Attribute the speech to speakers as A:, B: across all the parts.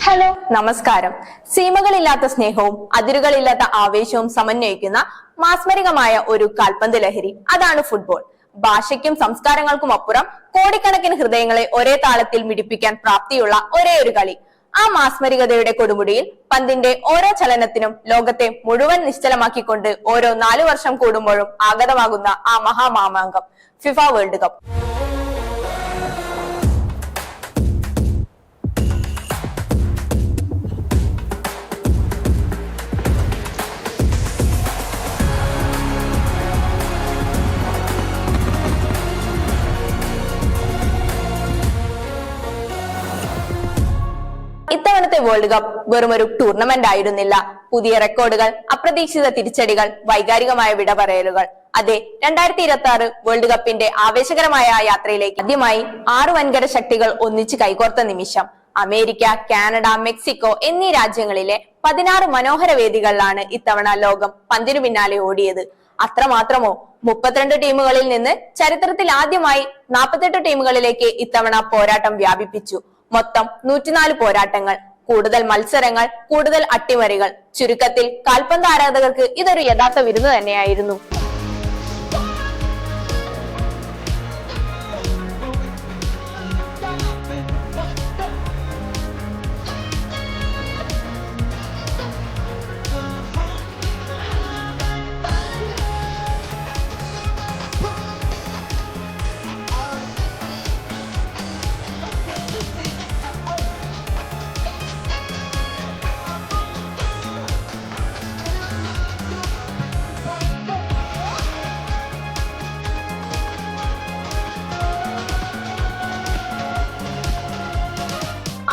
A: Hello നമസ്കാരം. സീമകളില്ലാത്ത സ്നേഹവും അതിരുകളില്ലാത്ത ആവേശവും സമന്വയിക്കുന്ന മാസ്മരികമായ ഒരു കാൽപന്ത് ലഹരി, അതാണ് ഫുട്ബോൾ. ഭാഷയ്ക്കും സംസ്കാരങ്ങൾക്കും അപ്പുറം കോടിക്കണക്കിന് ഹൃദയങ്ങളെ ഒരേ താളത്തിൽ മിടിപ്പിക്കാൻ പ്രാപ്തിയുള്ള ഒരേ ഒരു കളി. ആ മാസ്മരികതയുടെ കൊടുമുടിയിൽ പന്തിന്റെ ഓരോ ചലനത്തിനും ലോകത്തെ മുഴുവൻ നിശ്ചലമാക്കിക്കൊണ്ട് ഓരോ 4 വർഷം കൂടുമ്പോഴും ആഗതമാകുന്ന ആ മഹാമാമാങ്കം ഫിഫ വേൾഡ് കപ്പ്. ഇത്തവണത്തെ വേൾഡ് കപ്പ് വെറും ഒരു ടൂർണമെന്റ് ആയിരുന്നില്ല. പുതിയ റെക്കോർഡുകൾ, അപ്രതീക്ഷിത തിരിച്ചടികൾ, വൈകാരികമായ വിടപറയലുകൾ. അതെ, 2026 വേൾഡ് കപ്പിന്റെ ആവേശകരമായ യാത്രയിലേക്ക് ആദ്യമായി 6 വൻകര ശക്തികൾ ഒന്നിച്ച് കൈകോർത്ത നിമിഷം. അമേരിക്ക, കാനഡ, മെക്സിക്കോ എന്നീ രാജ്യങ്ങളിലെ 16 മനോഹര വേദികളിലാണ് ഇത്തവണ ലോകം പന്തിനു പിന്നാലെ ഓടിയത്. അത്രമാത്രമോ, 32 ടീമുകളിൽ നിന്ന് ചരിത്രത്തിൽ ആദ്യമായി 48 ടീമുകളിലേക്ക് ഇത്തവണ പോരാട്ടം വ്യാപിപ്പിച്ചു. മൊത്തം 104 പോരാട്ടങ്ങൾ, കൂടുതൽ മത്സരങ്ങൾ, കൂടുതൽ അട്ടിമറികൾ. ചുരുക്കത്തിൽ കാൽപന്ത് ആരാധകർക്ക് ഇതൊരു യഥാർത്ഥ വിരുന്ന് തന്നെയായിരുന്നു.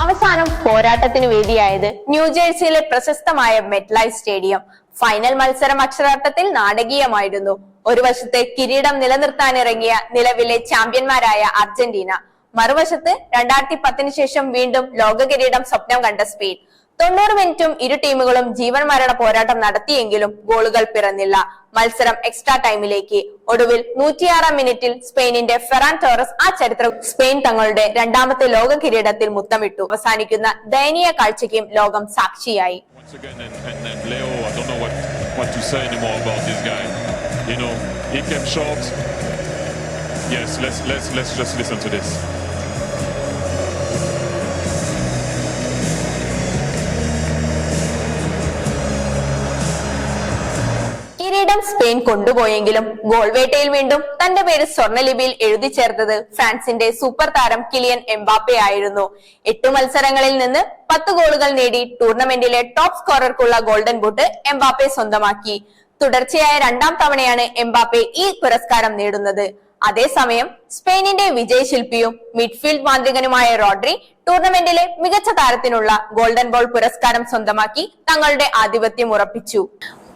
A: അവസാനം പോരാട്ടത്തിന് വേദിയായത് ന്യൂജേഴ്സിയിലെ പ്രശസ്തമായ മെറ്റ്ലൈഫ് സ്റ്റേഡിയം. ഫൈനൽ മത്സരം അക്ഷരാർത്ഥത്തിൽ നാടകീയമായിരുന്നു. ഒരു വശത്ത് കിരീടം നിലനിർത്താനിറങ്ങിയ നിലവിലെ ചാമ്പ്യന്മാരായ അർജന്റീന, മറുവശത്ത് 2010 ശേഷം വീണ്ടും ലോക കിരീടം സ്വപ്നം കണ്ട സ്പെയിൻ. 90 മിനിറ്റും ഇരു ടീമുകളും ജീവൻ മരണ പോരാട്ടം നടത്തിയെങ്കിലും ഗോളുകൾ പിറന്നില്ല. മത്സരം എക്സ്ട്രാ ടൈമിലേക്ക്. ഒടുവിൽ 106 മിനിറ്റിൽ സ്പെയിനിന്റെ ഫെറാൻ ടോറസ് ആ ചരിത്രം സ്പെയിൻ തങ്ങളുടെ 2ാമത്തെ ലോക കിരീടത്തിൽ മുത്തമിട്ടു. അവസാനിക്കുന്ന ദയനീയ കാഴ്ചയ്ക്കും ലോകം സാക്ഷിയായി. കിരീടം സ്പെയിൻ കൊണ്ടുപോയെങ്കിലും ഗോൾ വേട്ടയിൽ വീണ്ടും തന്റെ പേര് സ്വർണ്ണലിപിയിൽ എഴുതി ചേർത്തത് ഫ്രാൻസിന്റെ സൂപ്പർ താരം കിലിയൻ എംബാപ്പെ ആയിരുന്നു. 8 മത്സരങ്ങളിൽ നിന്ന് 10 ഗോളുകൾ നേടി ടൂർണമെന്റിലെ ടോപ്പ് സ്കോറർക്കുള്ള ഗോൾഡൻ ബൂട്ട് എംബാപ്പെ സ്വന്തമാക്കി. തുടർച്ചയായ 2ാം തവണയാണ് എംബാപ്പെ ഈ പുരസ്കാരം നേടുന്നത്. അതേസമയം സ്പെയിനിന്റെ വിജയശില്പിയും മിഡ്ഫീൽഡ് മാന്ത്രികനുമായ റോഡ്രി ടൂർണമെന്റിലെ മികച്ച താരത്തിനുള്ള ഗോൾഡൻ ബോൾ പുരസ്കാരം സ്വന്തമാക്കി തങ്ങളുടെ ആധിപത്യം ഉറപ്പിച്ചു.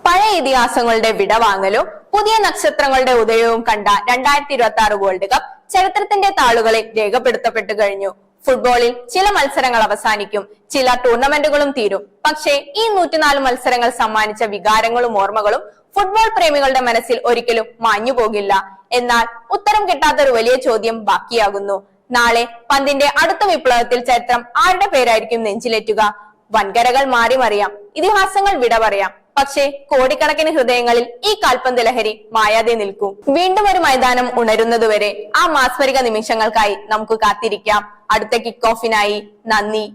A: പഴയ ഇതിഹാസങ്ങളുടെ വിടവാങ്ങലും പുതിയ നക്ഷത്രങ്ങളുടെ ഉദയവും കണ്ട 2026 വേൾഡ് കപ്പ് ചരിത്രത്തിന്റെ താളുകളിൽ രേഖപ്പെടുത്തപ്പെട്ടു കഴിഞ്ഞു. ഫുട്ബോളിൽ ചില മത്സരങ്ങൾ അവസാനിക്കും, ചില ടൂർണമെന്റുകളും തീരും. പക്ഷേ ഈ 104 മത്സരങ്ങൾ സമ്മാനിച്ച വികാരങ്ങളും ഓർമ്മകളും ഫുട്ബോൾ പ്രേമികളുടെ മനസ്സിൽ ഒരിക്കലും മാഞ്ഞു പോകില്ല. എന്നാൽ ഉത്തരം കിട്ടാത്തൊരു വലിയ ചോദ്യം ബാക്കിയാകുന്നു. നാളെ പന്തിന്റെ അടുത്ത വിപ്ലവത്തിൽ ചരിത്രം ആരുടെ പേരായിരിക്കും നെഞ്ചിലേറ്റുക? വൻകരകൾ മാറി മറിയാം, ഇതിഹാസങ്ങൾ വിട പറയാം, പക്ഷേ കോടിക്കണക്കിന് ഹൃദയങ്ങളിൽ ഈ കാൽപന്ത് ലഹരി മായാതെ നിൽക്കും. വീണ്ടും ഒരു മൈതാനം ഉണരുന്നതുവരെ ആ മാസ്മരിക നിമിഷങ്ങൾക്കായി നമുക്ക് കാത്തിരിക്കാം. അടുത്ത കിക്ക് ഓഫിനായി നന്ദി,